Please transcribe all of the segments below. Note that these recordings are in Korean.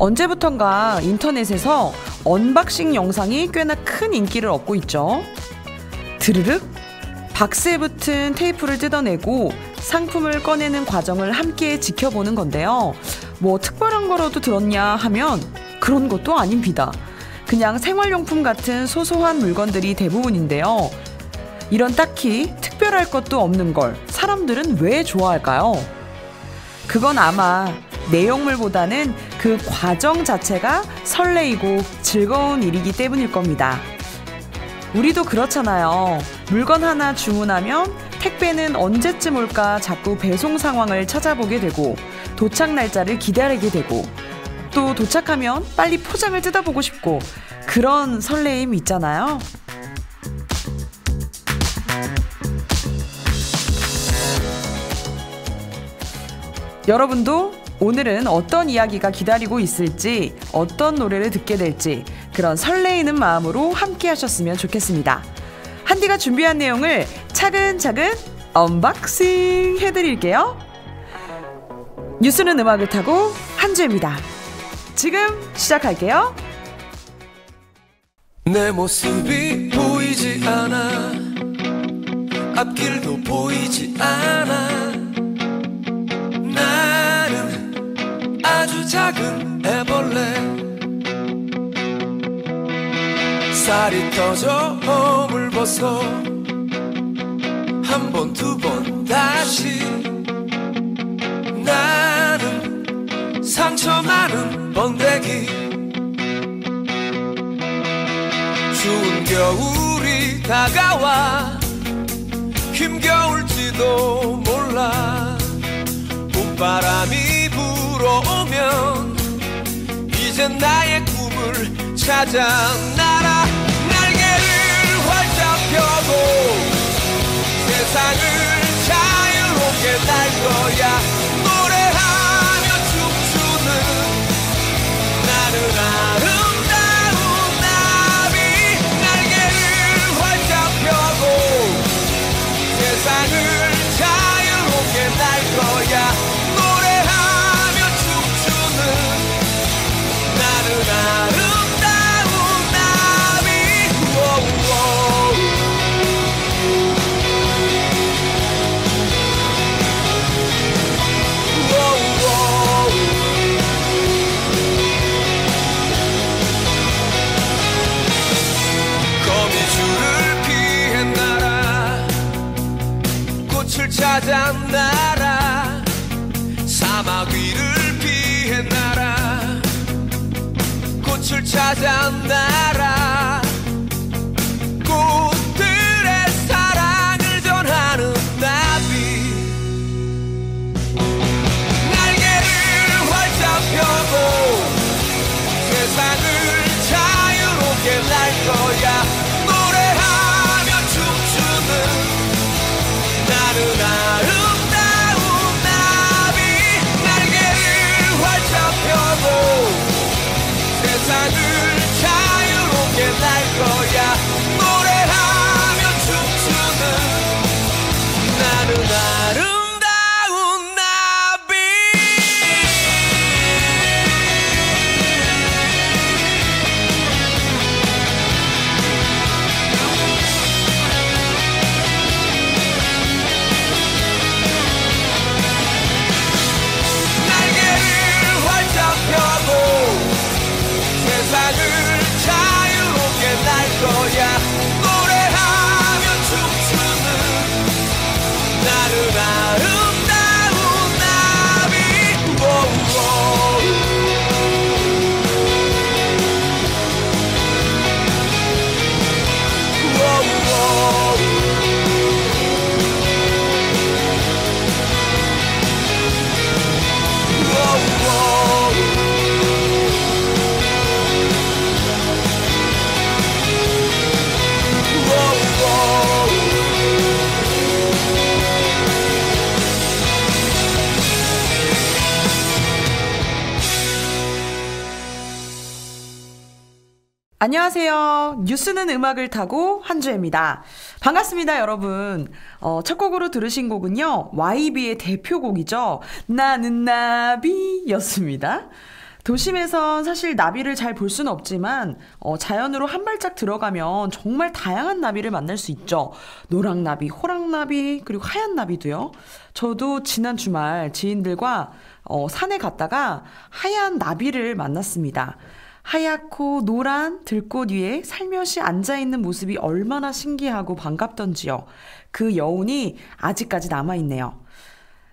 언제부턴가 인터넷에서 언박싱 영상이 꽤나 큰 인기를 얻고 있죠. 드르륵 박스에 붙은 테이프를 뜯어내고 상품을 꺼내는 과정을 함께 지켜보는 건데요. 뭐 특별한 거라도 들었냐 하면 그런 것도 아닙니다. 그냥 생활용품 같은 소소한 물건들이 대부분인데요. 이런 딱히 특별할 것도 없는 걸 사람들은 왜 좋아할까요? 그건 아마 내용물보다는 그 과정 자체가 설레이고 즐거운 일이기 때문일 겁니다. 우리도 그렇잖아요. 물건 하나 주문하면 택배는 언제쯤 올까 자꾸 배송 상황을 찾아보게 되고 도착 날짜를 기다리게 되고 또 도착하면 빨리 포장을 뜯어보고 싶고 그런 설레임 있잖아요. 여러분도 오늘은 어떤 이야기가 기다리고 있을지, 어떤 노래를 듣게 될지 그런 설레이는 마음으로 함께 하셨으면 좋겠습니다. 한디가 준비한 내용을 차근차근 언박싱 해드릴게요. 뉴스는 음악을 타고 한주입니다. 지금 시작할게요. 내 모습이 보이지 않아 앞길도 보이지 않아 나는 아주 작은 애벌레 살이 터져 허물 벗어 한 번 두 번 다시 나는 상처 많은 번데기 추운 겨울이 다가와 힘겨울지도 몰라 봄바람이 불어오면 이젠 나의 꿈을 찾아 날아 날개를 활짝 펴고 세상을 자유롭게 날 거야 노래하며 춤추는 나는 아름다운 나비 날개를 활짝 펴고 세상을 자유롭게 날 거야 노래하며 춤추는 나는 아름다운 나비 거미줄을 피해 날아 꽃을 찾아 날아 사막 위를 피해 날아 꽃을 찾아 날아 꽃들의 사랑을 전하는 나비 날개를 활짝 펴고 세상을 자유롭게 날 거야 노래하며 춤추는 나는 아름다운 나비 날개를 활짝 펴고 세상을 자유롭게 날 거야 노래하며 춤추는 나는 아름다운 나비 날개를 활짝 펴고 세상을 자유롭게 날 거야 노래하며 춤추는 나는 아름다운 나비 안녕하세요. 뉴스는 음악을 타고 한주혜입니다. 반갑습니다, 여러분. 첫 곡으로 들으신 곡은요, YB의 대표곡이죠. 나는 나비였습니다. 도심에선 사실 나비를 잘 볼 수는 없지만 자연으로 한 발짝 들어가면 정말 다양한 나비를 만날 수 있죠. 노랑나비, 호랑나비, 그리고 하얀 나비도요. 저도 지난 주말 지인들과 산에 갔다가 하얀 나비를 만났습니다. 하얗고 노란 들꽃 위에 살며시 앉아있는 모습이 얼마나 신기하고 반갑던지요. 그 여운이 아직까지 남아있네요.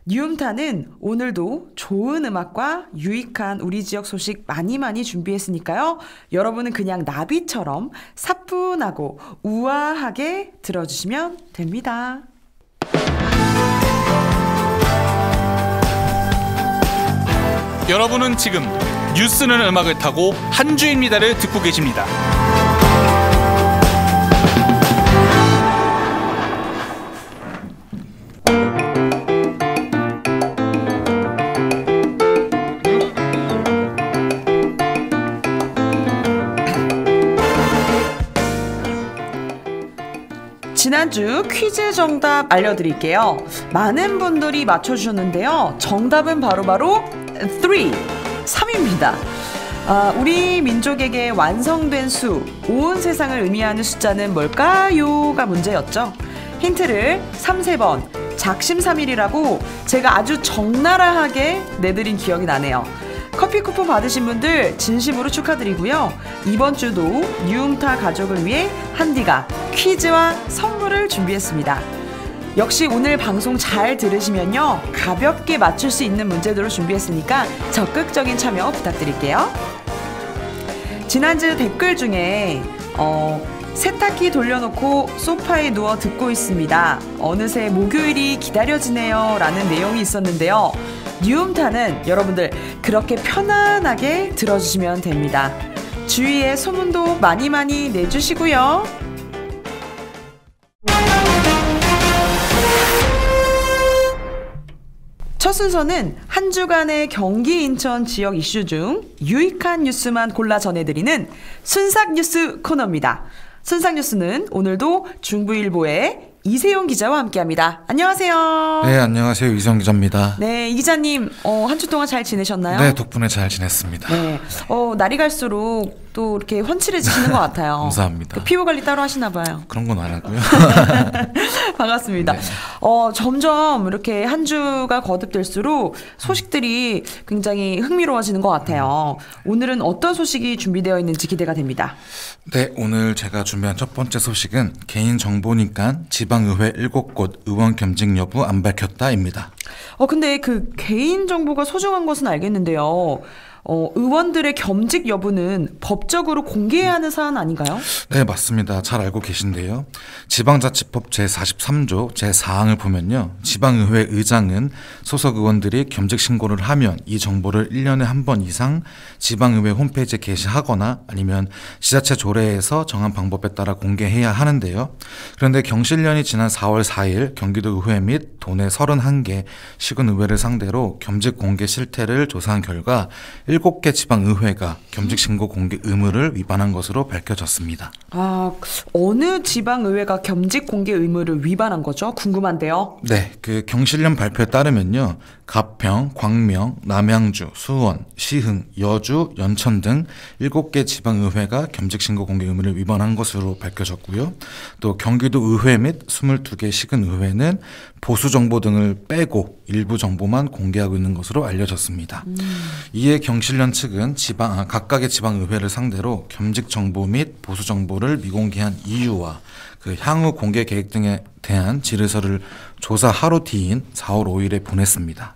뉴음타는 오늘도 좋은 음악과 유익한 우리 지역 소식 많이 준비했으니까요. 여러분은 그냥 나비처럼 사뿐하고 우아하게 들어주시면 됩니다. 여러분은 지금 뉴스는 음악을 타고 한 주입니다를 듣고 계십니다. 지난주 퀴즈 정답 알려드릴게요. 많은 분들이 맞춰주셨는데요. 정답은 바로 3입니다. 우리 민족에게 완성된 수, 온 세상을 의미하는 숫자는 뭘까요?가 문제였죠. 힌트를 3, 3번 작심삼일이라고 제가 아주 적나라하게 내드린 기억이 나네요. 커피 쿠폰 받으신 분들 진심으로 축하드리고요. 이번 주도 뉴음타 가족을 위해 한디가 퀴즈와 선물을 준비했습니다. 역시 오늘 방송 잘 들으시면요. 가볍게 맞출 수 있는 문제들을 준비했으니까 적극적인 참여 부탁드릴게요. 지난주 댓글 중에 세탁기 돌려놓고 소파에 누워 듣고 있습니다. 어느새 목요일이 기다려지네요. 라는 내용이 있었는데요. 뉴음타는 여러분들 그렇게 편안하게 들어주시면 됩니다. 주위에 소문도 많이 내주시고요. 첫 순서는 한 주간의 경기 인천 지역 이슈 중 유익한 뉴스만 골라 전해드리는 순삭뉴스 코너입니다. 순삭뉴스는 오늘도 중부일보의 이세용 기자와 함께합니다. 안녕하세요. 네, 안녕하세요. 이세용 기자입니다. 네, 이 기자님 한 주 동안 잘 지내셨나요? 네, 덕분에 잘 지냈습니다. 네, 날이 갈수록 또 이렇게 훤칠해지시는 것 같아요. 감사합니다. 피부 관리 따로 하시나 봐요. 그런 건 안 하고요. 반갑습니다. 네. 점점 이렇게 한 주가 거듭될수록 소식들이 굉장히 흥미로워지는 것 같아요. 오늘은 어떤 소식이 준비되어 있는지 기대가 됩니다. 네, 오늘 제가 준비한 첫 번째 소식은 개인정보니까 지방의회 7곳 의원 겸직 여부 안 밝혔다입니다. 근데 그 개인정보가 소중한 것은 알겠는데요. 의원들의 겸직 여부는 법적으로 공개해야 하는 사안 아닌가요? 네, 맞습니다. 잘 알고 계신데요. 지방자치법 제43조 제4항을 보면요. 지방의회 의장은 소속 의원들이 겸직 신고를 하면 이 정보를 1년에 한 번 이상 지방의회 홈페이지에 게시하거나 아니면 지자체 조례에서 정한 방법에 따라 공개해야 하는데요. 그런데 경실련이 지난 4월 4일 경기도 의회 및 도내 31개 시군의회를 상대로 겸직 공개 실태를 조사한 결과 7개 지방의회가 겸직 신고 공개 의무를 위반한 것으로 밝혀졌습니다. 어느 지방의회가 겸직 공개 의무를 위반한 거죠? 궁금한데요. 네, 그 경실련 발표에 따르면요. 가평, 광명, 남양주, 수원, 시흥, 여주, 연천 등 7개 지방의회가 겸직 신고 공개 의무를 위반한 것으로 밝혀졌고요. 또 경기도 의회 및 22개 시군의회는 보수 정보 등을 빼고 일부 정보만 공개하고 있는 것으로 알려졌습니다. 이에 경실련 측은 각각의 지방의회를 상대로 겸직 정보 및 보수 정보를 미공개한 이유와 그 향후 공개 계획 등에 대한 질의서를 조사 하루 뒤인 4월 5일에 보냈습니다.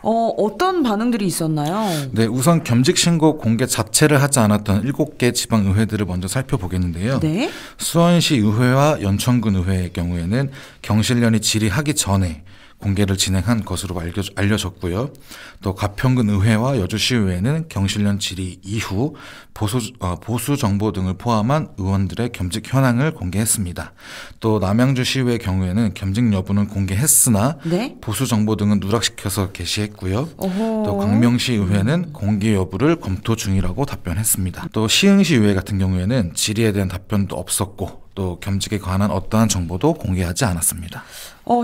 어떤 반응들이 있었나요? 네, 우선 겸직 신고 공개 자체를 하지 않았던 7개 지방의회들을 먼저 살펴보겠는데요. 네? 수원시 의회와 연천군 의회의 경우에는 경실련이 질의하기 전에 공개를 진행한 것으로 알려졌고요. 또 가평군 의회와 여주시의회는 경실련 질의 이후 보수 정보 등을 포함한 의원들의 겸직 현황을 공개했습니다. 또 남양주시의회 경우에는 겸직 여부는 공개했으나 네? 보수 정보 등은 누락시켜서 게시했고요. 어허. 또 광명시의회는 공개 여부를 검토 중이라고 답변했습니다. 또 시흥시의회 같은 경우에는 질의에 대한 답변도 없었고 또 겸직에 관한 어떠한 정보도 공개하지 않았습니다.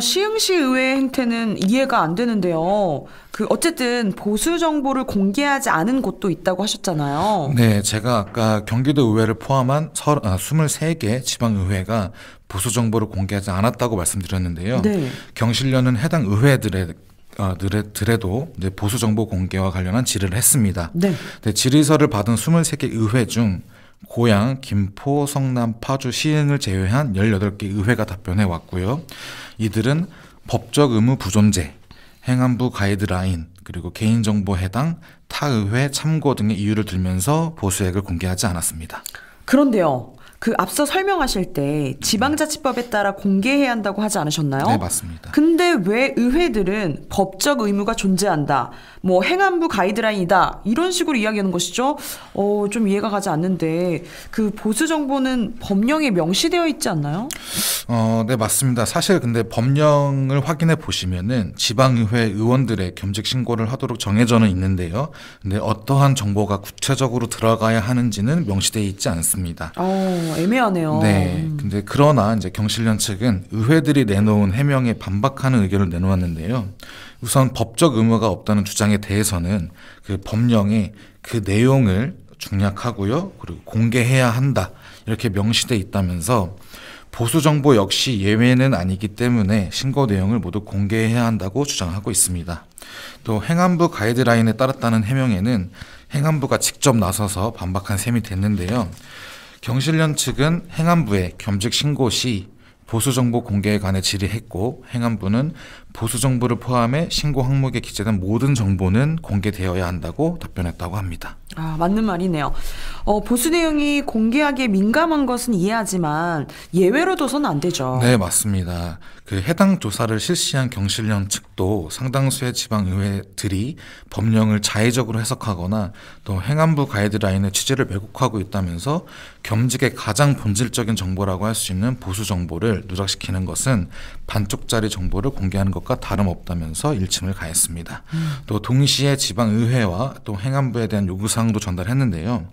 시흥시 의회의 행태는 이해가 안 되는데요. 어쨌든 보수 정보를 공개하지 않은 곳도 있다고 하셨잖아요. 네, 제가 아까 경기도 의회를 포함한 23개 지방의회가 보수 정보를 공개하지 않았다고 말씀드렸는데요. 네. 경실련은 해당 의회들에도 이제 보수 정보 공개와 관련한 질의를 했습니다. 네. 네, 질의서를 받은 23개 의회 중 고양, 김포, 성남, 파주, 시흥을 제외한 18개 의회가 답변해 왔고요. 이들은 법적 의무 부존재, 행안부 가이드라인, 그리고 개인정보 해당, 타의회 참고 등의 이유를 들면서 보수액을 공개하지 않았습니다. 그런데요. 앞서 설명하실 때 지방자치법에 따라 공개해야 한다고 하지 않으셨나요? 네, 맞습니다. 근데 왜 의회들은 법적 의무가 존재한다, 행안부 가이드라인이다 이런 식으로 이야기하는 것이죠? 좀 이해가 가지 않는데 보수 정보는 법령에 명시되어 있지 않나요? 네, 맞습니다. 사실 근데 법령을 확인해 보시면은 지방의회 의원들의 겸직 신고를 하도록 정해져는 있는데요. 근데 어떠한 정보가 구체적으로 들어가야 하는지는 명시되어 있지 않습니다. 애매하네요. 네. 근데 그러나 이제 경실련 측은 의회들이 내놓은 해명에 반박하는 의견을 내놓았는데요. 우선 법적 의무가 없다는 주장에 대해서는 법령에 그 내용을 중략하고요. 그리고 공개해야 한다. 이렇게 명시돼 있다면서 보수 정보 역시 예외는 아니기 때문에 신고 내용을 모두 공개해야 한다고 주장하고 있습니다. 또 행안부 가이드라인에 따랐다는 해명에는 행안부가 직접 나서서 반박한 셈이 됐는데요. 경실련 측은 행안부에 겸직 신고 시 보수 정보 공개에 관해 질의했고, 행안부는 보수 정보를 포함해 신고 항목에 기재된 모든 정보는 공개되어야 한다고 답변했다고 합니다. 맞는 말이네요. 보수 내용이 공개하기에 민감한 것은 이해하지만 예외로 둬서는 안 되죠. 네, 맞습니다. 해당 조사를 실시한 경실련 측도 상당수의 지방의회들이 법령을 자의적으로 해석하거나 또 행안부 가이드라인의 취지를 왜곡하고 있다면서 겸직의 가장 본질적인 정보라고 할 수 있는 보수 정보를 누락시키는 것은 반쪽짜리 정보를 공개하는 것과 다름없다면서 일침을 가했습니다. 또 동시에 지방의회와 또 행안부에 대한 요구사항도 전달했는데요.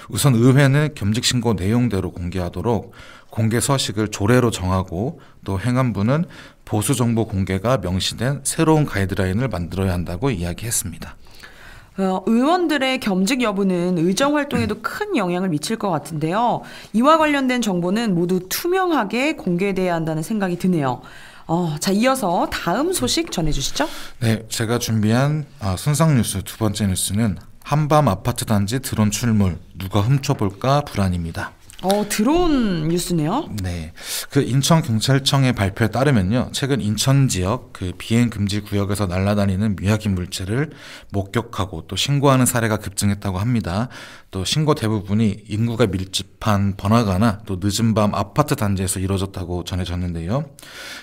우선 의회는 겸직 신고 내용대로 공개하도록 공개 서식을 조례로 정하고, 또 행안부는 보수 정보 공개가 명시된 새로운 가이드라인을 만들어야 한다고 이야기했습니다. 의원들의 겸직 여부는 의정 활동에도 큰 영향을 미칠 것 같은데요. 이와 관련된 정보는 모두 투명하게 공개돼야 한다는 생각이 드네요. 자, 이어서 다음 소식 전해주시죠. 네, 제가 준비한 순상 뉴스 두 번째 뉴스는 한밤 아파트 단지 드론 출몰, 누가 훔쳐볼까 불안입니다. 드론 뉴스네요. 네. 인천경찰청의 발표에 따르면요. 최근 인천 지역 비행 금지 구역에서 날아다니는 미확인 물체를 목격하고 또 신고하는 사례가 급증했다고 합니다. 또 신고 대부분이 인구가 밀집한 번화가나 또 늦은 밤 아파트 단지에서 이루어졌다고 전해졌는데요.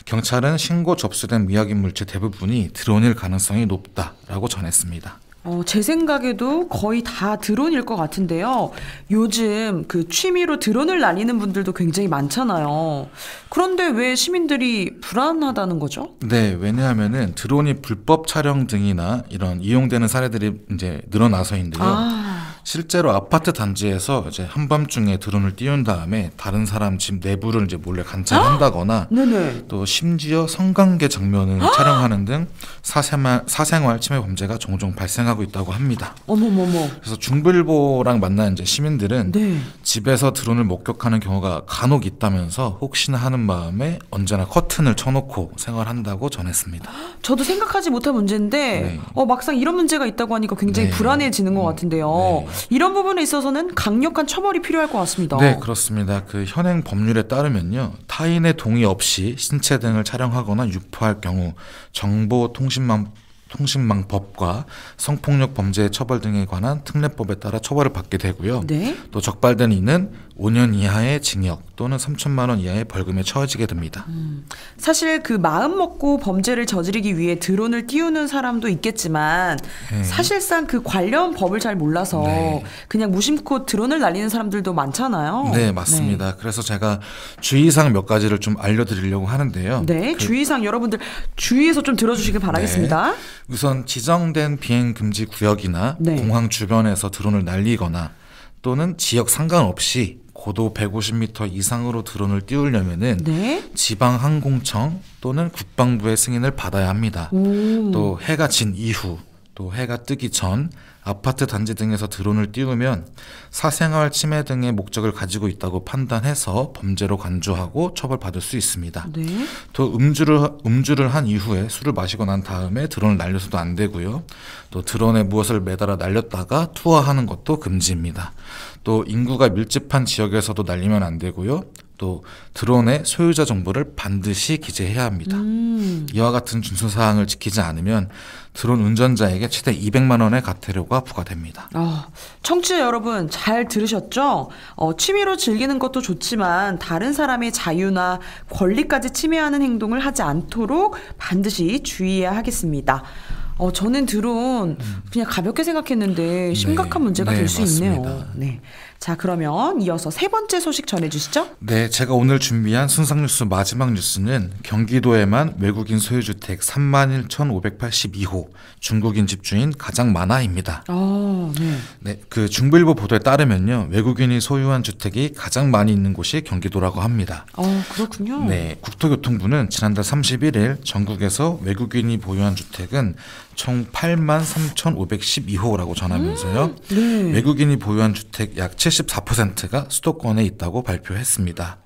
경찰은 신고 접수된 미확인 물체 대부분이 드론일 가능성이 높다라고 전했습니다. 제 생각에도 거의 다 드론일 것 같은데요. 요즘 취미로 드론을 날리는 분들도 굉장히 많잖아요. 그런데 왜 시민들이 불안하다는 거죠? 네, 왜냐하면은 드론이 불법 촬영 등이나 이런 이용되는 사례들이 이제 늘어나서인데요. 실제로 아파트 단지에서 이제 한밤중에 드론을 띄운 다음에 다른 사람 집 내부를 이제 몰래 관찰한다거나, 네네. 또 심지어 성관계 장면을 촬영하는 등 사생활 침해 범죄가 종종 발생하고 있다고 합니다. 어머머머. 그래서 중부일보랑 만난 이제 시민들은 네. 집에서 드론을 목격하는 경우가 간혹 있다면서 혹시나 하는 마음에 언제나 커튼을 쳐놓고 생활한다고 전했습니다. 저도 생각하지 못한 문제인데 네. 막상 이런 문제가 있다고 하니까 굉장히 네. 불안해지는 것 같은데요. 네. 이런 부분에 있어서는 강력한 처벌이 필요할 것 같습니다. 네, 그렇습니다. 현행 법률에 따르면요, 타인의 동의 없이 신체 등을 촬영하거나 유포할 경우 정보통신망법과 성폭력 범죄 처벌 등에 관한 특례법에 따라 처벌을 받게 되고요. 네. 또 적발된 이는 5년 이하의 징역 또는 3천만 원 이하의 벌금에 처해지게 됩니다. 사실 마음 먹고 범죄를 저지르기 위해 드론을 띄우는 사람도 있겠지만 네. 사실상 관련 법을 잘 몰라서 네. 그냥 무심코 드론을 날리는 사람들도 많잖아요. 네, 맞습니다. 그래서 제가 주의사항 몇 가지를 좀 알려드리려고 하는데요. 네, 주의사항 여러분들 주의해서 좀 들어주시길 바라겠습니다. 네. 우선 지정된 비행 금지 구역이나 네. 공항 주변에서 드론을 날리거나 또는 지역 상관없이 고도 150m 이상으로 드론을 띄우려면은 네. 지방항공청 또는 국방부의 승인을 받아야 합니다. 또 해가 진 이후, 또 해가 뜨기 전 아파트 단지 등에서 드론을 띄우면 사생활 침해 등의 목적을 가지고 있다고 판단해서 범죄로 간주하고 처벌받을 수 있습니다. 네. 또 음주를 한 이후에 술을 마시고 난 다음에 드론을 날려서도 안 되고요. 또 드론에 무엇을 매달아 날렸다가 투하하는 것도 금지입니다. 또 인구가 밀집한 지역에서도 날리면 안 되고요. 또 드론의 소유자 정보를 반드시 기재해야 합니다. 이와 같은 준수사항을 지키지 않으면 드론 운전자에게 최대 200만 원의 과태료가 부과됩니다. 청취자 여러분 잘 들으셨죠? 취미로 즐기는 것도 좋지만 다른 사람의 자유나 권리까지 침해하는 행동을 하지 않도록 반드시 주의해야 하겠습니다. 저는 드론 그냥 가볍게 생각했는데 심각한 문제가 될 수 있네요. 네. 자, 그러면 이어서 세 번째 소식 전해주시죠. 네, 제가 오늘 준비한 순상 뉴스 마지막 뉴스는 경기도에만 외국인 소유주택 31,582호, 중국인 집주인 가장 많아입니다. 네. 네, 그 중부일보 보도에 따르면요, 외국인이 소유한 주택이 가장 많이 있는 곳이 경기도라고 합니다. 그렇군요. 네, 국토교통부는 지난달 31일 전국에서 외국인이 보유한 주택은 총 83,512호라고 전하면서요. 네. 외국인이 보유한 주택 약 74%가 수도권에 있다고 발표했습니다.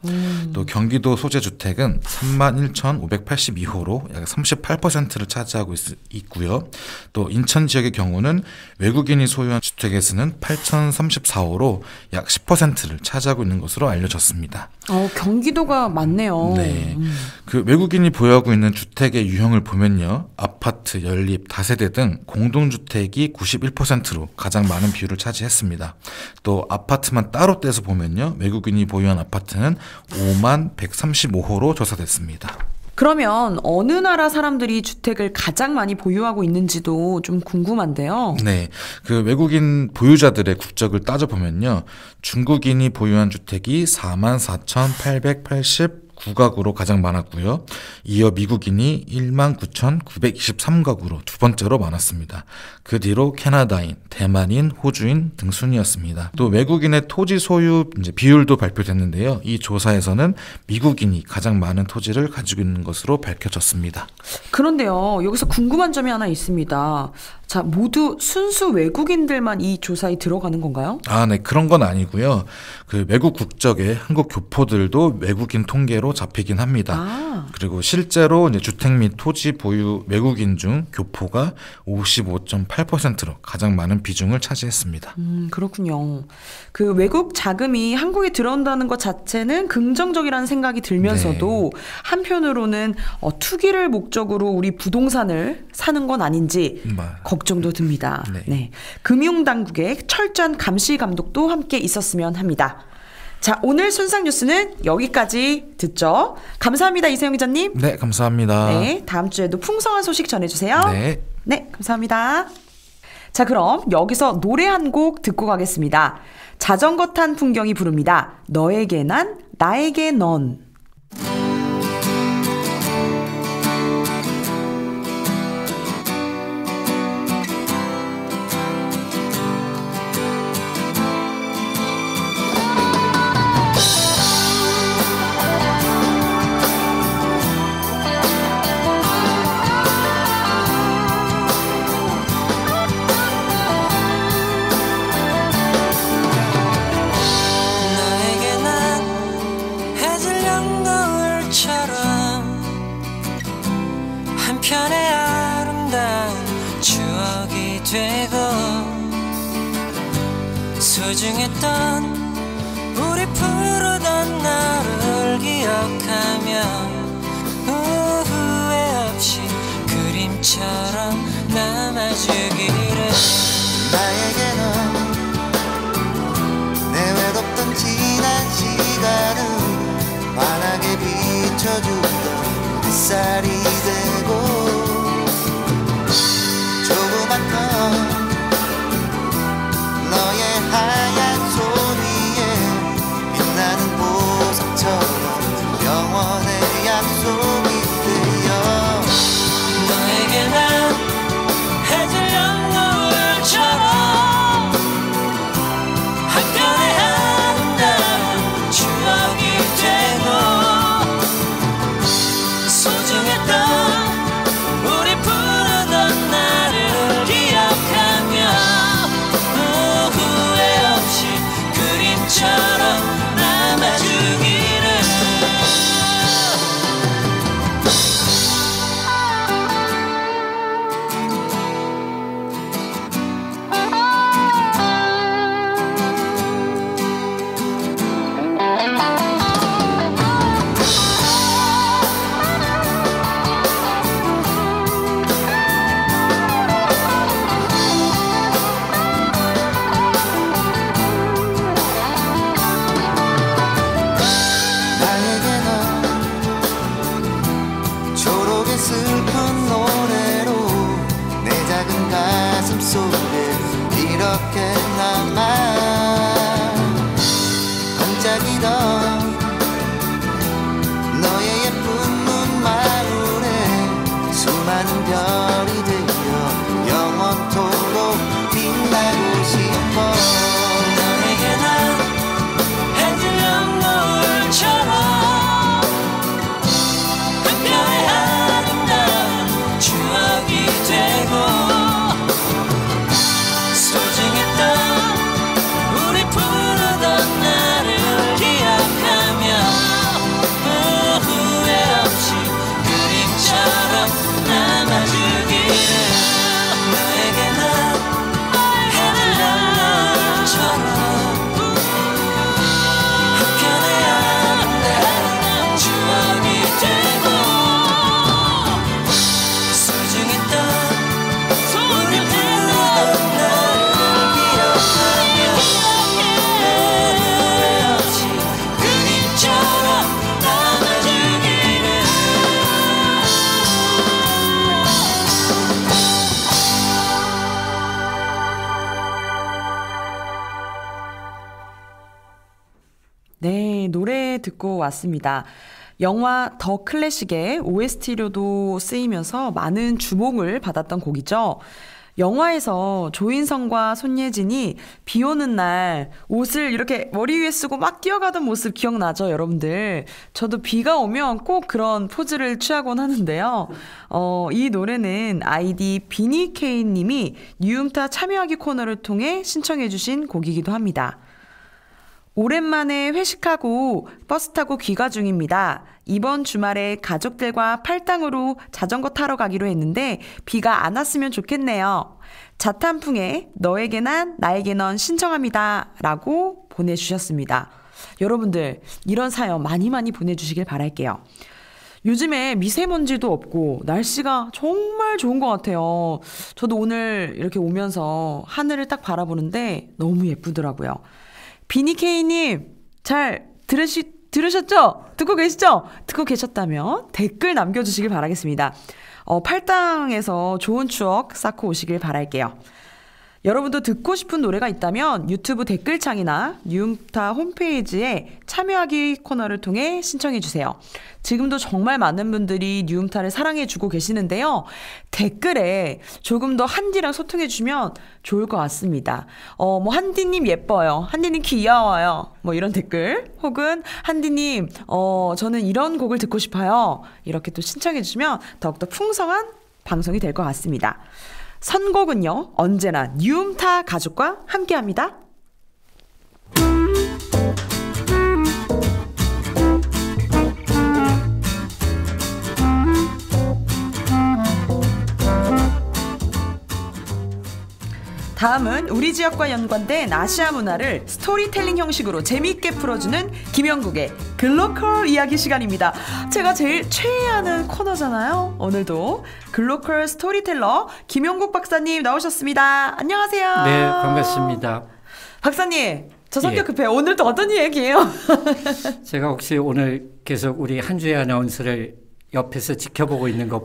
또 경기도 소재 주택은 31,582호로 약 38%를 차지하고 있고요. 또 인천 지역의 경우는 외국인이 소유한 주택에서는 8,034호로 약 10%를 차지하고 있는 것으로 알려졌습니다. 경기도가 많네요. 네. 그 외국인이 보유하고 있는 주택의 유형을 보면요. 아파트, 연립, 다세대 등 공동주택이 91%로 가장 많은 비율을 차지했습니다. 또 아파트만 따로 떼서 보면요. 외국인이 보유한 아파트는 5135호로 조사됐습니다. 그러면 어느 나라 사람들이 주택을 가장 많이 보유하고 있는지도 좀 궁금한데요. 네, 그 외국인 보유자들의 국적을 따져보면요. 중국인이 보유한 주택이 44,889가구로 가장 많았고요. 이어 미국인이 19,923가구로 두 번째로 많았습니다. 그 뒤로 캐나다인, 대만인, 호주인 등 순이었습니다. 또 외국인의 토지 소유 비율도 발표됐는데요. 이 조사에서는 미국인이 가장 많은 토지를 가지고 있는 것으로 밝혀졌습니다. 그런데요, 여기서 궁금한 점이 하나 있습니다. 자, 모두 순수 외국인들만 이 조사에 들어가는 건가요? 네, 그런 건 아니고요. 그 외국 국적의 한국 교포들도 외국인 통계로 잡히긴 합니다. 그리고 실제로 이제 주택 및 토지 보유 외국인 중 교포가 55.8%로 가장 많은 비중을 차지했습니다. 그렇군요. 그 외국 자금이 한국에 들어온다는 것 자체는 긍정적이라는 생각이 들면서도 한편으로는 투기를 목적으로 우리 부동산을 사는 건 아닌지 걱정도 듭니다. 네. 금융당국의 철저한 감시 감독도 함께 있었으면 합니다. 자, 오늘 순상 뉴스는 여기까지 듣죠. 감사합니다, 이세영 기자님. 네, 감사합니다. 네, 다음 주에도 풍성한 소식 전해주세요. 네, 감사합니다. 자, 그럼 여기서 노래 한 곡 듣고 가겠습니다. 자전거 탄 풍경이 부릅니다. 너에게 난, 나에게 넌. 한편의 아름다운 추억이 되고 소중했던 우리 부르던 나를 기억하며 후회 없이 그림처럼 남아주기를 나에게는 내 외롭던 지난 시간을 환하게 비춰주던 햇살이 되고 조그맣던 너의 하얀 손 위에 빛나는 보석처럼 영원의 약속이 되어 너에게 난 해질녘 노을처럼 한편의 아름다운 별이 되어 영원토록 빛나고 싶어. 너에게 난 해질녘 노을처럼 한편의 아름다운 추억이 되고 소중했던 우리 부르던 나를 기억하며 후회 없이 그림처럼 남아주기를. 너에게 난 해질녘 노을처럼 한편의 아름다운 추억이 되고 소중했던 우리 부르던 나를 기억하며 후회 없이 그림처럼 남아주기를. 네, 노래 듣고 왔습니다. 영화 더 클래식의 OST로도 쓰이면서 많은 주목을 받았던 곡이죠. 영화에서 조인성과 손예진이 비 오는 날 옷을 이렇게 머리 위에 쓰고 막 뛰어가던 모습 기억나죠, 여러분들? 저도 비가 오면 꼭 그런 포즈를 취하곤 하는데요. 이 노래는 아이디 비니케이님이 뉴음타 참여하기 코너를 통해 신청해주신 곡이기도 합니다. 오랜만에 회식하고 버스 타고 귀가 중입니다. 이번 주말에 가족들과 팔당으로 자전거 타러 가기로 했는데 비가 안 왔으면 좋겠네요. 자탄풍의 너에게 난 나에게 넌 신청합니다. 라고 보내주셨습니다. 여러분들 이런 사연 많이 보내주시길 바랄게요. 요즘에 미세먼지도 없고 날씨가 정말 좋은 것 같아요. 저도 오늘 이렇게 오면서 하늘을 딱 바라보는데 너무 예쁘더라고요. 비니케이님 잘 들으셨죠? 듣고 계시죠? 듣고 계셨다면 댓글 남겨주시길 바라겠습니다. 팔당에서 좋은 추억 쌓고 오시길 바랄게요. 여러분도 듣고 싶은 노래가 있다면 유튜브 댓글창이나 뉴음타 홈페이지에 참여하기 코너를 통해 신청해주세요. 지금도 정말 많은 분들이 뉴음타를 사랑해주고 계시는데요. 댓글에 조금 더 한디랑 소통해주면 좋을 것 같습니다. 한디님 예뻐요. 한디님 귀여워요. 이런 댓글. 혹은 한디님, 저는 이런 곡을 듣고 싶어요. 이렇게 또 신청해주시면 더욱더 풍성한 방송이 될 것 같습니다. 선곡은요, 언제나 뉴음타 가족과 함께합니다. 다음은 우리 지역과 연관된 아시아 문화를 스토리텔링 형식으로 재미있게 풀어주는 김영국의 글로컬 이야기 시간입니다. 제가 제일 최애하는 코너잖아요. 오늘도 글로컬 스토리텔러 김영국 박사님 나오셨습니다. 안녕하세요. 네, 반갑습니다. 박사님, 저 성격 급해요. 오늘 또 어떤 얘기예요? 제가 혹시 오늘 계속 우리 한주혜 아나운서를 옆에서 지켜보고 있는 거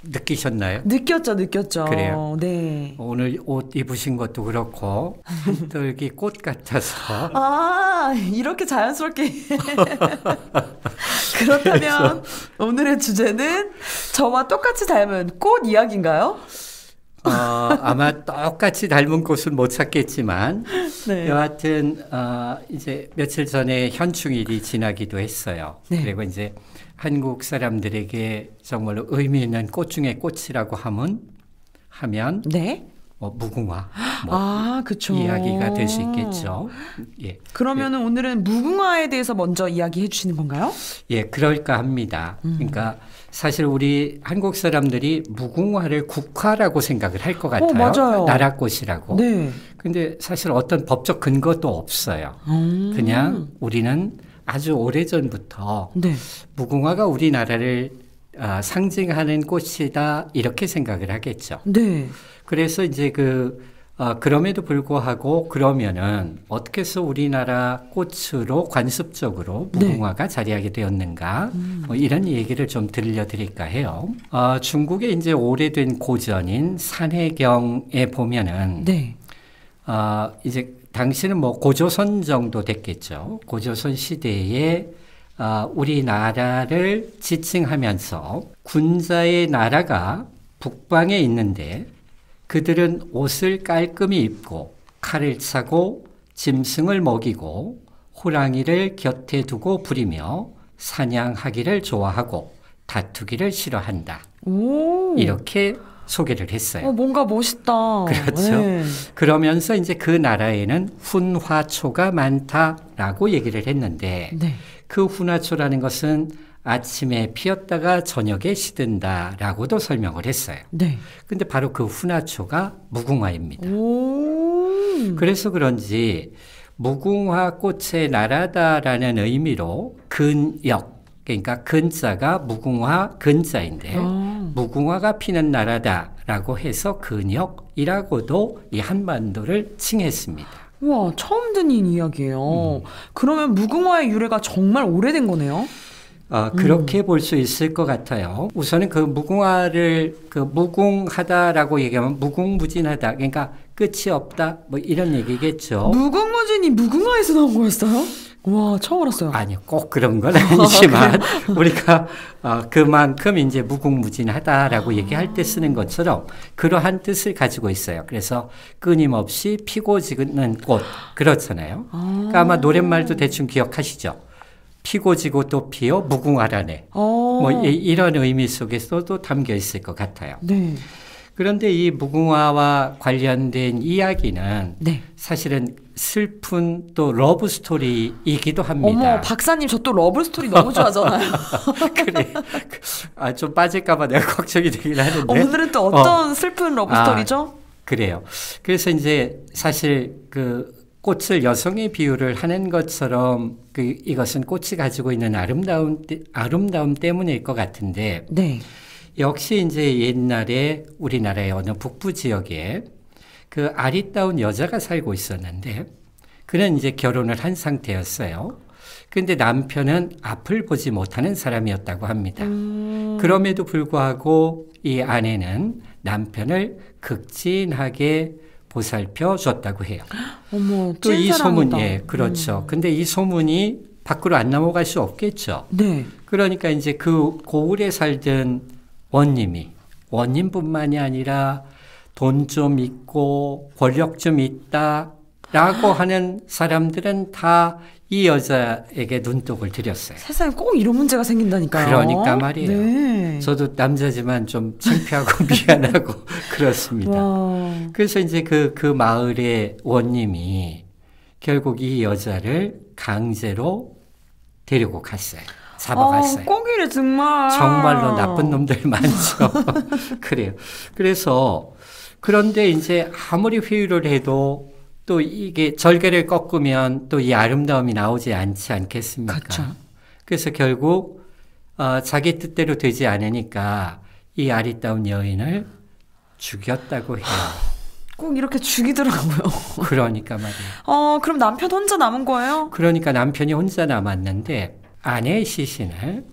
느끼셨나요? 느꼈죠. 그래요? 네. 오늘 옷 입으신 것도 그렇고 한떨기 꽃 같아서. 이렇게 자연스럽게. 그렇다면 오늘의 주제는 저와 똑같이 닮은 꽃 이야기인가요? 아마 똑같이 닮은 꽃은 못 찾겠지만 네. 여하튼 이제 며칠 전에 현충일이 지나기도 했어요. 네. 그리고 이제 한국 사람들에게 정말로 의미 있는 꽃 중에 꽃이라고 하면 네. 무궁화 그쵸. 이야기가 될 수 있겠죠. 예. 그러면은 오늘은 무궁화에 대해서 먼저 이야기해 주시는 건가요? 예, 그럴까 합니다. 그러니까 사실 우리 한국 사람들이 무궁화를 국화라고 생각을 할 것 같아요. 맞아요. 나라꽃이라고. 네. 근데 사실 어떤 법적 근거도 없어요. 그냥 우리는 아주 오래전부터 네. 무궁화가 우리나라를 상징하는 꽃이다 이렇게 생각을 하겠죠. 네. 그래서 이제 그럼에도 불구하고 그러면은 어떻게 해서 우리나라 꽃으로 관습적으로 무궁화가 자리하게 되었는가 이런 얘기를 좀 들려드릴까 해요. 중국의 이제 오래된 고전인 산해경에 보면은 네. 이제 당시는 고조선 정도 됐겠죠. 고조선 시대에 우리나라를 지칭하면서 군자의 나라가 북방에 있는데 그들은 옷을 깔끔히 입고 칼을 차고 짐승을 먹이고 호랑이를 곁에 두고 부리며 사냥하기를 좋아하고 다투기를 싫어한다. 오. 이렇게 소개를 했어요. 뭔가 멋있다. 그렇죠. 네. 그러면서 이제 그 나라에는 훈화초가 많다라고 얘기를 했는데 네. 그 훈화초라는 것은 아침에 피었다가 저녁에 시든다라고도 설명을 했어요. 네. 근데 바로 그 훈화초가 무궁화입니다. 오. 그래서 그런지 무궁화 꽃의 나라다라는 의미로 근역, 그러니까 근자가 무궁화 근자인데 무궁화가 피는 나라다라고 해서 근역이라고도 이 한반도를 칭했습니다. 우와, 처음 듣는 이야기예요. 그러면 무궁화의 유래가 정말 오래된 거네요? 그렇게 볼 수 있을 것 같아요. 우선은 그 무궁화를 그 무궁하다라고 얘기하면 무궁무진하다. 그러니까 끝이 없다. 뭐 이런 얘기겠죠. 무궁무진이 무궁화에서 나온 거였어요? 와, 처음 알았어요. 아니요, 꼭 그런 건 아니지만 우리가 그만큼 이제 무궁무진하다라고 얘기할 때 쓰는 것처럼 그러한 뜻을 가지고 있어요. 그래서 끊임없이 피고 지는 꽃 그렇잖아요. 그러니까 아마 노랫말도 대충 기억하시죠. 피고 지고 또 피어 무궁화라네. 뭐 이런 의미 속에서도 담겨 있을 것 같아요. 네. 그런데 이 무궁화와 관련된 이야기는 네. 사실은 슬픈 또 러브 스토리이기도 합니다. 어머, 박사님 저 또 러브 스토리 너무 좋아하잖아요. 그래. 좀 빠질까봐 내가 걱정이 되긴 하는데. 오늘은 또 어떤 슬픈 러브 스토리죠? 그래요. 그래서 이제 사실 그 꽃을 여성의 비유를 하는 것처럼 이것은 꽃이 가지고 있는 아름다움 때문일 것 같은데. 네. 역시 이제 옛날에 우리나라의 어느 북부 지역에 그 아리따운 여자가 살고 있었는데 그는 이제 결혼을 한 상태였어요. 그런데 남편은 앞을 보지 못하는 사람이었다고 합니다. 그럼에도 불구하고 이 아내는 남편을 극진하게 보살펴 줬다고 해요. 어머, 또 이 소문, 찐사랑이다. 예, 그렇죠. 근데 이 소문이 밖으로 안 넘어갈 수 없겠죠. 네. 그러니까 이제 그 고을에 살던 원님뿐만이 아니라 돈 좀 있고 권력 좀 있다라고 하는 사람들은 다 이 여자에게 눈독을 들였어요. 세상에 꼭 이런 문제가 생긴다니까요. 그러니까 말이에요. 네. 저도 남자지만 좀 창피하고 미안하고 그렇습니다. 와. 그래서 이제 그 마을의 원님이 결국 이 여자를 강제로 데리고 갔어요. 잡아갔어요. 꼭 이래 정말. 정말로 나쁜 놈들 많죠. 그래요. 그래서 그런데 이제 아무리 회유를 해도 또 이게 절개를 꺾으면 또 이 아름다움이 나오지 않지 않겠습니까? 그렇죠. 그래서 결국 자기 뜻대로 되지 않으니까 이 아리따운 여인을 죽였다고 해요. 꼭 이렇게 죽이더라고요. 그러니까 말이에요. 그럼 남편 혼자 남은 거예요? 그러니까 남편이 혼자 남았는데 아내의 시신을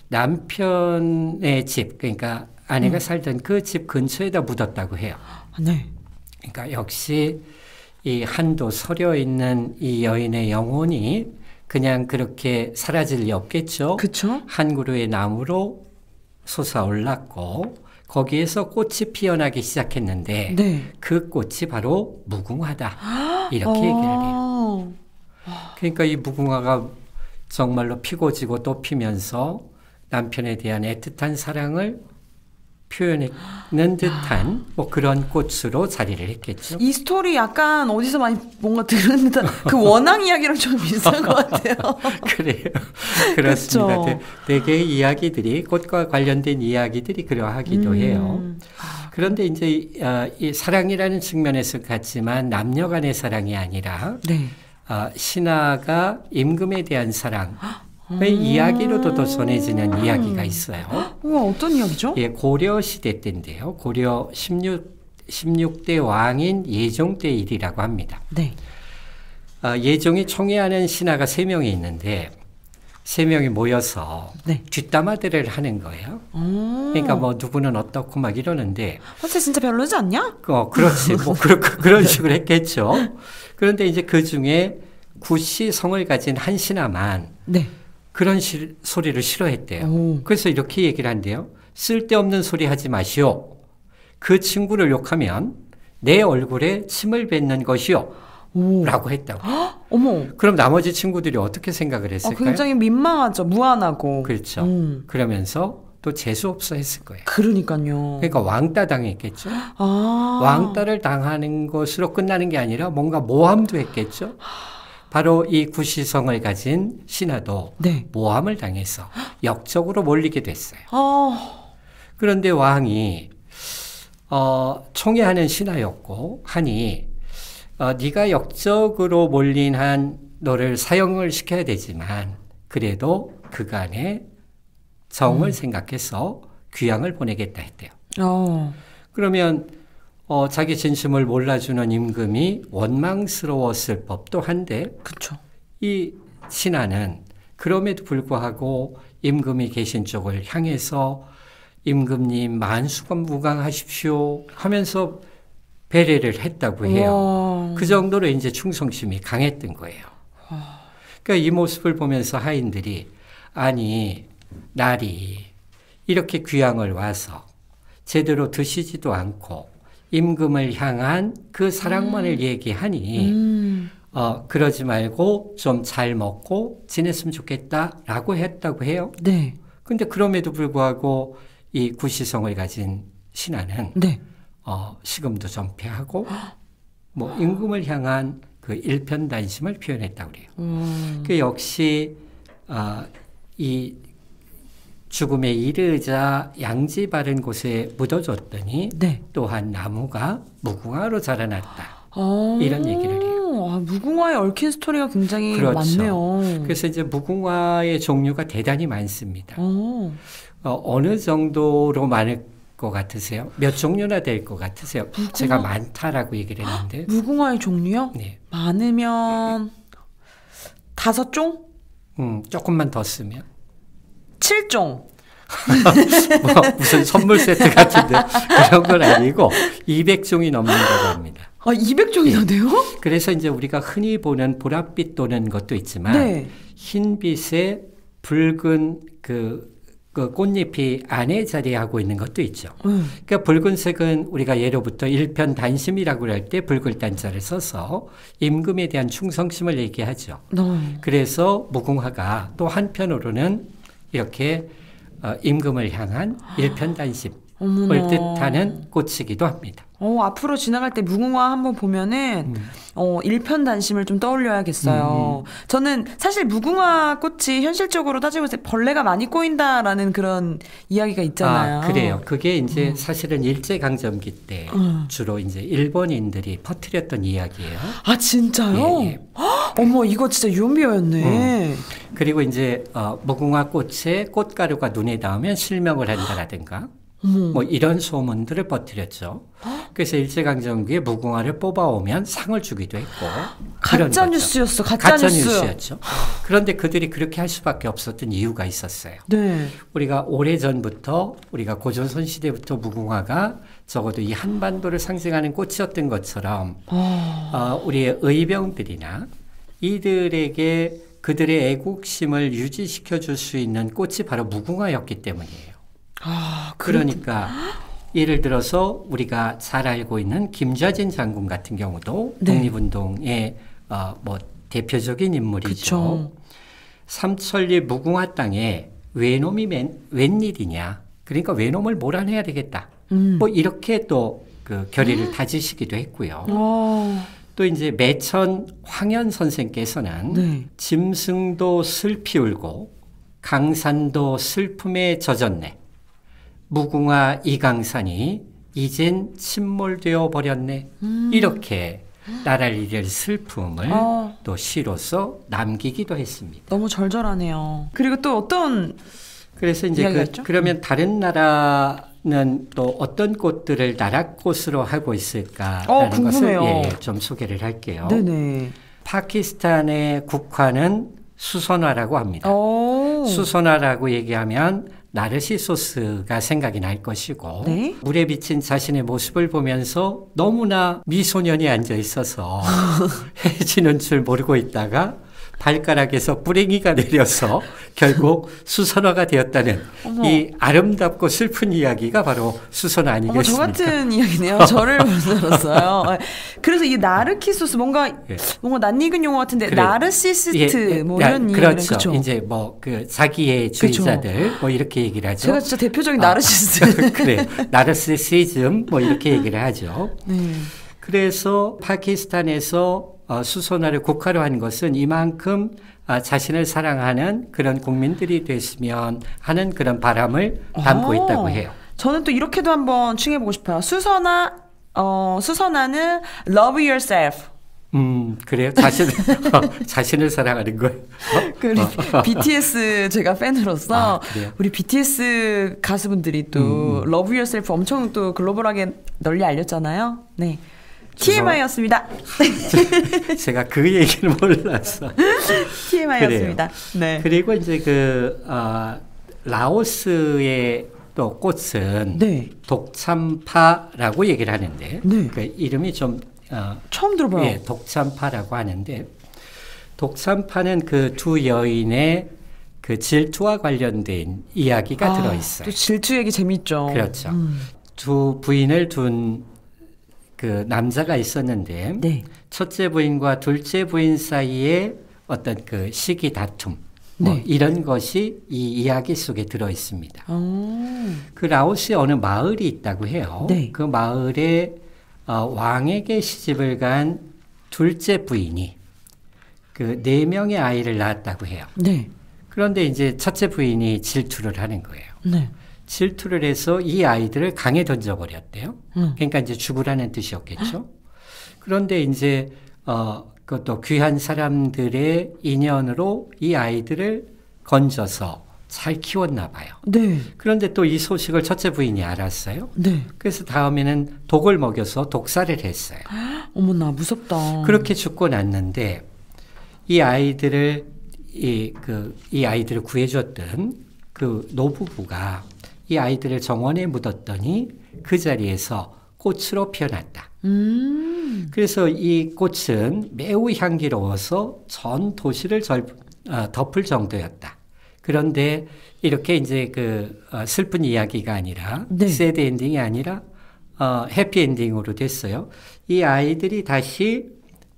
남편의 집, 그러니까 아내가 살던 그 집 근처에다 묻었다고 해요. 네. 그러니까 역시 이 한도 서려 있는 이 여인의 영혼이 그냥 그렇게 사라질 리 없겠죠. 그렇죠. 한 그루의 나무로 솟아올랐고 거기에서 꽃이 피어나기 시작했는데 네. 그 꽃이 바로 무궁화다. 이렇게 얘기를 해요. 그러니까 이 무궁화가 정말로 피고 지고 또 피면서 남편에 대한 애틋한 사랑을 표현하는 듯한 뭐 그런 꽃으로 자리를 했겠죠. 이 스토리 약간 어디서 많이 뭔가 들은 듯한 그 원앙 이야기랑 좀 비슷한 것 같아요. 그래요. 그렇습니다. 그쵸? 대개의 이야기들이 꽃과 관련된 이야기들이 그러하기도 해요. 그런데 이제 이 사랑이라는 측면에서 같지만 남녀 간의 사랑이 아니라 네. 신하가 임금에 대한 사랑의 이야기로도 더 전해지는 이야기가 있어요. 우와, 어떤 이야기죠? 예, 고려 시대 때인데요. 고려 16대 왕인 예종 때 일이라고 합니다. 네. 예종이 총애하는 신하가 3명이 있는데 3명이 모여서 네. 뒷담화들을 하는 거예요. 그러니까 뭐 누구는 어떻고 막 이러는데 쟤 진짜 별로지 않냐? 그렇지. 뭐 그런 식으로 했겠죠. 그런데 이제 그 중에 구씨 성을 가진 한 신하만 네. 그런 소리를 싫어했대요. 오. 그래서 이렇게 얘기를 한대요. 쓸데없는 소리 하지 마시오. 그 친구를 욕하면 내 얼굴에 침을 뱉는 것이요. 오. 라고 했다고. 어머. 그럼 나머지 친구들이 어떻게 생각을 했을까요? 굉장히 민망하죠. 무안하고. 그렇죠. 그러면서 또 재수없어 했을 거예요. 그러니까요. 그러니까 왕따 당했겠죠. 아. 왕따를 당하는 것으로 끝나는 게 아니라 뭔가 모함도 했겠죠. 바로 이 구시성을 가진 신하도 네. 모함을 당해서 역적으로 몰리게 됐어요. 아. 그런데 왕이 총애하는 신하였고 하니 네가 역적으로 몰린 한 너를 사형을 시켜야 되지만 그래도 그간의 정을 생각해서 귀양을 보내겠다 했대요. 그러면 자기 진심을 몰라주는 임금이 원망스러웠을 법도 한데 그쵸. 이 신하는 그럼에도 불구하고 임금이 계신 쪽을 향해서 임금님 만수건무강하십시오 하면서 배려를 했다고 해요. 그 정도로 이제 충성심이 강했던 거예요. 그러니까 이 모습을 보면서 하인들이 아니 날이 이렇게 귀양을 와서 제대로 드시지도 않고 임금을 향한 그 사랑만을 얘기하니 그러지 말고 좀 잘 먹고 지냈으면 좋겠다라고 했다고 해요. 네. 근데 그럼에도 불구하고 이 구시성을 가진 신하는 네. 식음도 전폐하고 뭐 임금을 향한 그 일편단심을 표현했다고 그래요. 그 역시 이 죽음에 이르자 양지 바른 곳에 묻어줬더니 네. 또한 나무가 무궁화로 자라났다. 이런 얘기를 해요. 무궁화에 얽힌 스토리가 굉장히 그렇죠. 많네요. 그래서 이제 무궁화의 종류가 대단히 많습니다. 어느 정도로 많을 것 같으세요? 몇 종류나 될 것 같으세요? 제가 많다라고 얘기를 했는데. 무궁화의 종류요? 네. 많으면 5종? 조금만 더 쓰면. 7종. 뭐 무슨 선물 세트 같은데 그런 건 아니고 200종이 넘는다고 합니다. 200종이나 돼요? 그래서 이제 우리가 흔히 보는 보랏빛 도는 것도 있지만 네. 흰빛에 붉은 그 꽃잎이 안에 자리하고 있는 것도 있죠. 그러니까 붉은색은 우리가 예로부터 일편단심이라고 할 때 붉을 단자를 써서 임금에 대한 충성심을 얘기하죠. 그래서 무궁화가 또 한편으로는 이렇게 임금을 향한 일편단심을 뜻하는 꽃이기도 합니다. 앞으로 지나갈 때 무궁화 한번 보면은 일편단심을 좀 떠올려야겠어요. 저는 사실 무궁화 꽃이 현실적으로 따지고 있을 때 벌레가 많이 꼬인다라는 그런 이야기가 있잖아요. 그래요. 그게 이제 사실은 일제강점기 때 주로 이제 일본인들이 퍼뜨렸던 이야기예요. 아 진짜요? 예. 어머 이거 진짜 유언비어였네. 그리고 이제 무궁화 꽃에 꽃가루가 눈에 닿으면 실명을 한다라든가 뭐 이런 소문들을 퍼뜨렸죠. 그래서 일제강점기에 무궁화를 뽑아오면 상을 주기도 했고 가짜 뉴스였어. 가짜 뉴스였죠. 그런데 그들이 그렇게 할 수밖에 없었던 이유가 있었어요. 네. 우리가 오래전부터 우리가 고조선 시대부터 무궁화가 적어도 이 한반도를 상징하는 꽃이었던 것처럼 우리의 의병들이나 이들에게 그들의 애국심을 유지시켜 줄 수 있는 꽃이 바로 무궁화였기 때문이에요. 그러니까 예를 들어서 우리가 잘 알고 있는 김좌진 장군 같은 경우도 네. 독립운동의 뭐 대표적인 인물이죠. 그쵸. 삼천리 무궁화 땅에 외놈이 웬일이냐. 그러니까 외놈을 몰아내야 되겠다. 뭐 이렇게 또 그 결의를 다지시기도 했고요. 또 이제 매천 황현 선생께서는 네. 짐승도 슬피 울고 강산도 슬픔에 젖었네. 무궁화 이강산이 이젠 침몰되어 버렸네. 이렇게 나라를 잃을 슬픔을 또 시로서 남기기도 했습니다. 너무 절절하네요. 그리고 또 어떤 그래서 이제 그러면 다른 나라는 또 어떤 꽃들을 나라꽃으로 하고 있을까라는 궁금해요. 것을 좀 소개를 할게요. 네네. 파키스탄의 국화는 수선화라고 합니다. 수선화라고 얘기하면 나르시소스가 생각이 날 것이고 네? 물에 비친 자신의 모습을 보면서 너무나 미소년이 앉아 있어서 해지는 줄 모르고 있다가 발가락에서 뿌랭이가 내려서 결국 수선화가 되었다는 어머. 이 아름답고 슬픈 이야기가 바로 수선화 저 아니겠습니까? 같은 이야기네요. 저를 만들었어요. 그래서 이 나르키소스 뭔가 예. 낯익은 용어 같은데 그래. 나르시시스트 뭐 이런 이야기는 그렇죠. 그쵸? 이제 뭐 그 자기의 주의자들 뭐 이렇게 얘기를 하죠. 제가 진짜 대표적인 나르시스트. 그래. 나르시시즘 뭐 이렇게 얘기를 하죠. 네. 그래서 파키스탄에서 수선화를 국화로한 것은 이만큼 자신을 사랑하는 그런 국민들이 됐으면 하는 그런 바람을 담고 있다고 해요. 저는 또 이렇게도 한번 칭해보고 싶어요. 수선화는 love yourself. 그래요? 자신을 사랑하는 거예요. 그 BTS 제가 팬으로서 그래요? 우리 BTS 가수분들이 또 Love Yourself 엄청 또 글로벌하게 널리 알렸잖아요. 네. TMI였습니다. 제가 그 얘기를 몰랐어. TMI였습니다. 네. 그리고 이제 라오스의 또 꽃은 네. 독참파라고 얘기를 하는데 네. 그 이름이 좀 처음 들어봐요. 예, 독참파라고 하는데 독참파는 그 두 여인의 그 질투와 관련된 이야기가 들어 있어요. 또 질투 얘기 재밌죠. 그렇죠. 두 부인을 둔 그 남자가 있었는데 네. 첫째 부인과 둘째 부인 사이에 어떤 그 시기 다툼 뭐 네. 이런 것이 이 이야기 속에 들어 있습니다. 어. 그 라오스에 어느 마을이 있다고 해요. 네. 그 마을에 왕에게 시집을 간 둘째 부인이 그 4명의 아이를 낳았다고 해요. 네. 그런데 이제 첫째 부인이 질투를 하는 거예요. 네. 질투를 해서 이 아이들을 강에 던져버렸대요. 음. 그러니까 이제 죽으라는 뜻이었겠죠. 그런데 이제 그것도 귀한 사람들의 인연으로 이 아이들을 건져서 잘 키웠나 봐요. 네. 그런데 또 이 소식을 첫째 부인이 알았어요. 네. 그래서 다음에는 독을 먹여서 독살을 했어요. 어머나 무섭다. 그렇게 죽고 났는데 이 아이들을 이 아이들을 구해줬던 그 노부부가 이 아이들을 정원에 묻었더니 그 자리에서 꽃으로 피어났다. 그래서 이 꽃은 매우 향기로워서 전 도시를 덮을 정도였다. 그런데 이렇게 이제 슬픈 이야기가 아니라 네. 새드 엔딩이 아니라 해피 엔딩으로 됐어요. 이 아이들이 다시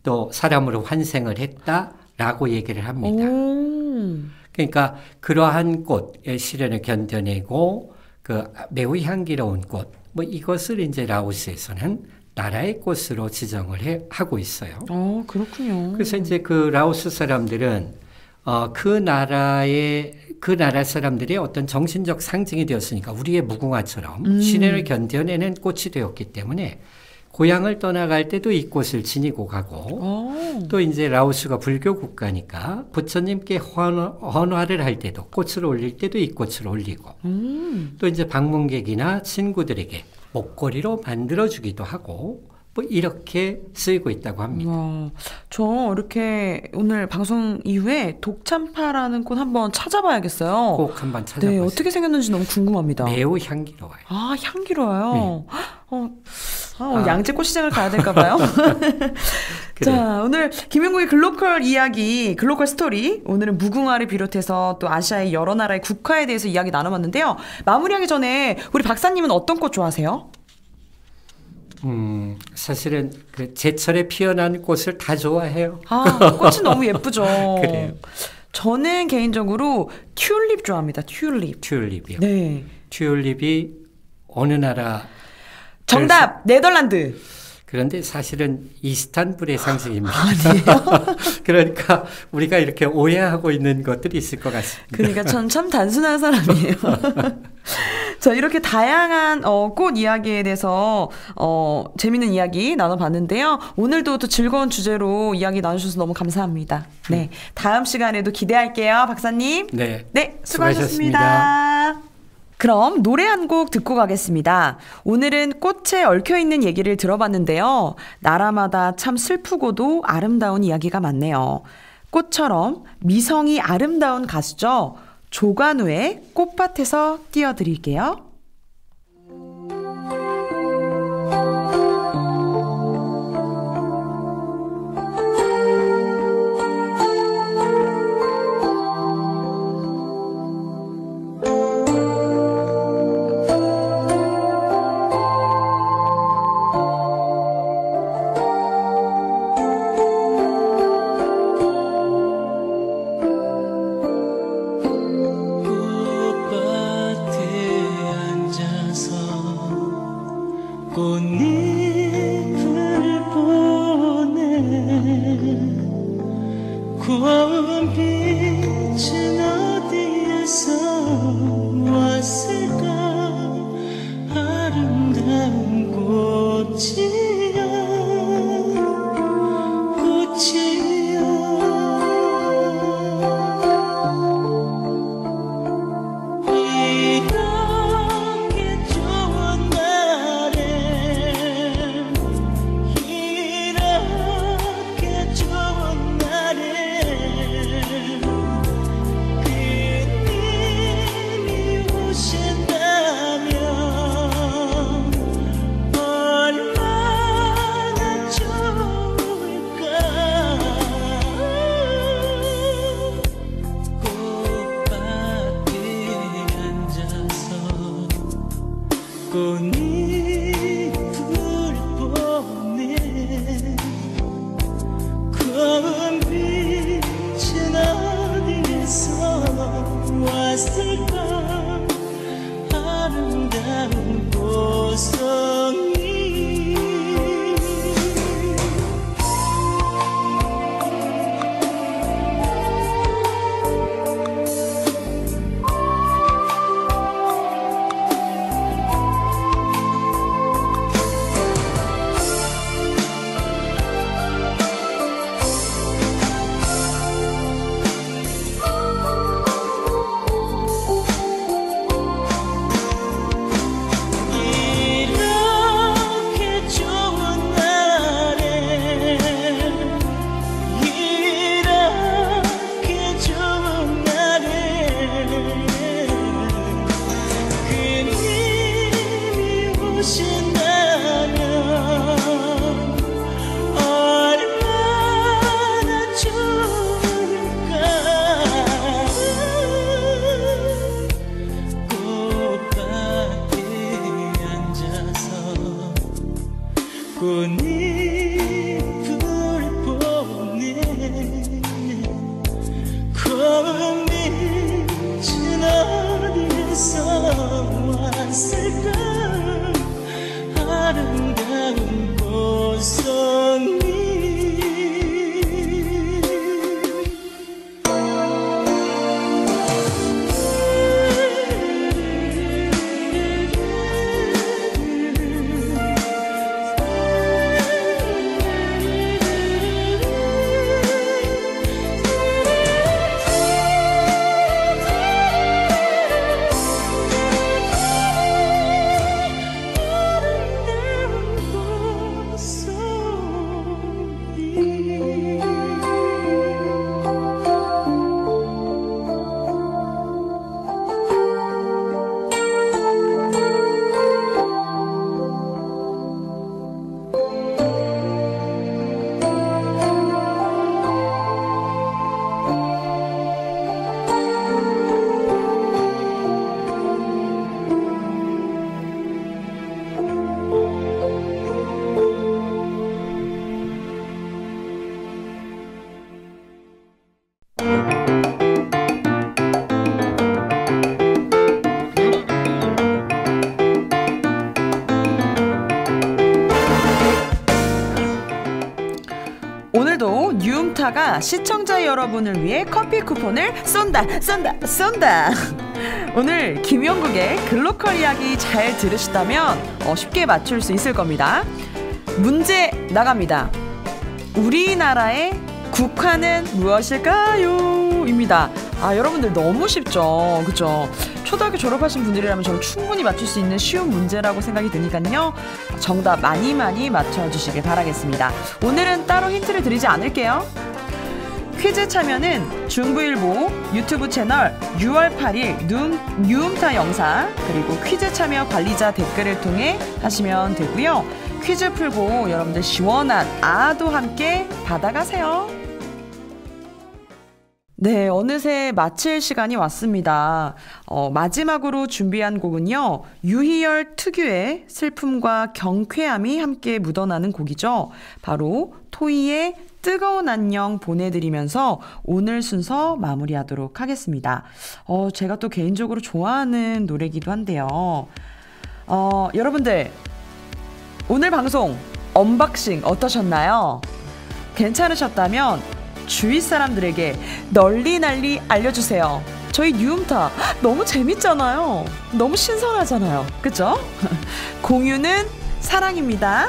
또 사람으로 환생을 했다라고 얘기를 합니다. 오. 그러니까 그러한 꽃의 시련을 견뎌내고 그 매우 향기로운 꽃, 뭐 이것을 이제 라오스에서는 나라의 꽃으로 지정을 하고 있어요. 그렇군요. 그래서 이제 그 라오스 사람들은 그 나라 사람들의 어떤 정신적 상징이 되었으니까 우리의 무궁화처럼 시련을 견뎌내는 꽃이 되었기 때문에 고향을 떠나갈 때도 이 꽃을 지니고 가고 또 이제 라오스가 불교 국가니까 부처님께 헌화를 할 때도 꽃을 올릴 때도 이 꽃을 올리고 또 이제 방문객이나 친구들에게 목걸이로 만들어주기도 하고 뭐 이렇게 쓰이고 있다고 합니다. 와, 저 이렇게 오늘 방송 이후에 독참파라는 꽃 한번 찾아봐야겠어요. 꼭 한번 찾아보세요. 네, 어떻게 생겼는지 너무 궁금합니다. 매우 향기로워요. 아, 향기로워요. 네. 양재꽃 시장을 가야 될까 봐요. 자, 오늘 김영국의 글로컬 이야기, 글로컬 스토리. 오늘은 무궁화를 비롯해서 또 아시아의 여러 나라의 국화에 대해서 이야기 나눠봤는데요. 마무리하기 전에 우리 박사님은 어떤 꽃 좋아하세요? 사실은 그 제철에 피어난 꽃을 다 좋아해요. 꽃이 너무 예쁘죠. 그래요. 저는 개인적으로 튤립 좋아합니다. 튤립. 튤립이요. 네. 튤립이 어느 나라? 정답! 네덜란드. 그런데 사실은 이스탄불의 상징입니다. 아니에요? 그러니까 우리가 이렇게 오해하고 있는 것들이 있을 것 같습니다. 그러니까 전 참 단순한 사람이에요. 자, 이렇게 다양한 꽃 이야기에 대해서 재밌는 이야기 나눠봤는데요. 오늘도 또 즐거운 주제로 이야기 나눠주셔서 너무 감사합니다. 네, 다음 시간에도 기대할게요, 박사님. 네, 수고하셨습니다. 그럼 노래 한 곡 듣고 가겠습니다. 오늘은 꽃에 얽혀있는 얘기를 들어봤는데요. 나라마다 참 슬프고도 아름다운 이야기가 많네요. 꽃처럼 미성이 아름다운 가수죠. 조관우의 꽃밭에서 띄워드릴게요. 꽃잎을 보내 고운 빛은 어디에서 왔을까 아름다운 꽃이야 꽃이야 이렇게 좋은 날에 이렇게 좋은 날에 그님이 오신다면 얼마나 좋을까 꽃밭에 앉아서 꽃잎을 보네 고운 빛은 어디에서 왔을까 아름다운 꽃송이 이렇게 좋은 날에 이렇게 좋은 날에 그님이 오신다면 얼마나 좋을까 꽃밭에 앉아서 꽃잎을 보네 고운 빛은 어디에서 왔을까 아름다운 꽃송이 오늘도 뉴음타가 시청자 여러분을 위해 커피 쿠폰을 쏜다. 오늘 김용국의 글로컬 이야기 잘 들으시다면 쉽게 맞출 수 있을 겁니다. 문제 나갑니다. 우리나라의 국화는 무엇일까요? 입니다. 여러분들 너무 쉽죠? 그죠? 초등학교 졸업하신 분들이라면 저는 충분히 맞출 수 있는 쉬운 문제라고 생각이 드니까요. 정답 많이 맞춰주시길 바라겠습니다. 오늘은 따로 힌트를 드리지 않을게요. 퀴즈 참여는 중부일보 유튜브 채널 6월 8일 뉴음타 영상 그리고 퀴즈 참여 관리자 댓글을 통해 하시면 되고요. 퀴즈 풀고 여러분들 시원한 아도 함께 받아가세요. 네, 어느새 마칠 시간이 왔습니다. 마지막으로 준비한 곡은요. 유희열 특유의 슬픔과 경쾌함이 함께 묻어나는 곡이죠. 바로 토이의 뜨거운 안녕 보내드리면서 오늘 순서 마무리하도록 하겠습니다. 제가 또 개인적으로 좋아하는 노래이기도 한데요. 여러분들 오늘 방송 언박싱 어떠셨나요? 괜찮으셨다면 주위 사람들에게 널리 널리 알려주세요. 저희 뉴움타 너무 재밌잖아요. 너무 신선하잖아요. 그죠? 공유는 사랑입니다.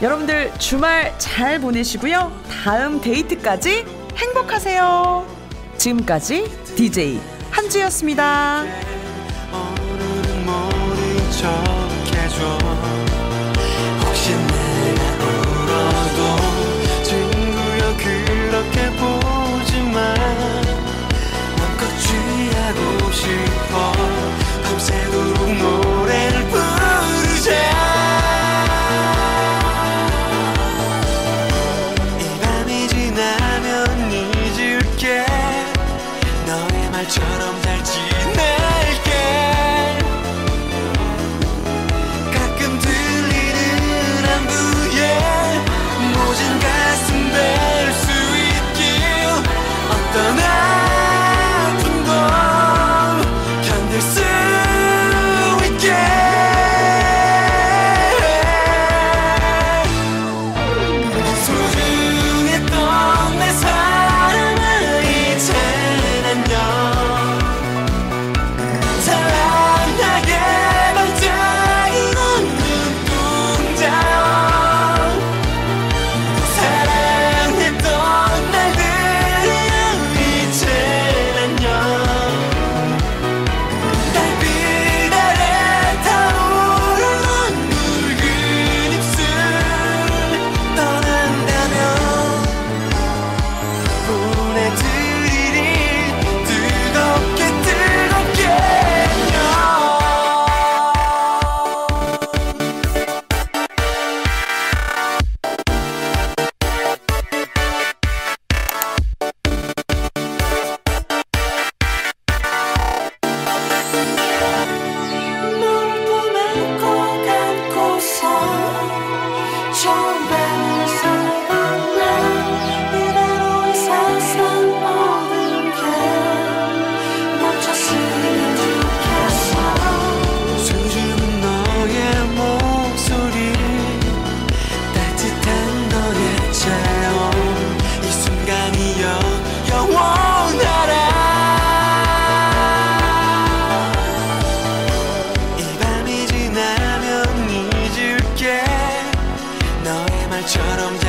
여러분들 주말 잘 보내시고요. 다음 데이트까지 행복하세요. 지금까지 DJ 한지였습니다. 오늘은 모른 척 해줘. 혹시 내가 울어도 친구여 그렇게 보지만 맘껏 취하고 싶어. 밤새도록 노래를 부르자. 이 밤이 지나면 잊을게. 너의 말처럼 잘 지낼게. 가끔 들리는 안부에 모진 가슴 댈 수 있길. 어떤 아픔도 견딜 수 있게. 소중했던 내 사랑을 이젠 안녕. 사랑하게 반짝이는 눈동자여. 사랑했던 날들을 이젠 안녕. 달빛 아래 타오르는 붉은 입술. 떠난다면 보내드리리. 뜨겁게 뜨겁게요. 눈부면 꼭 안고서 처음 뵙는 사람 날 이대로 이 세상 모든 게 멈췄으면 좋겠어. 수줍은 너의 목소리 따뜻한 너의 체온 이 순간이 영원하라. 이 밤이 지나면 잊을게. 너의 말처럼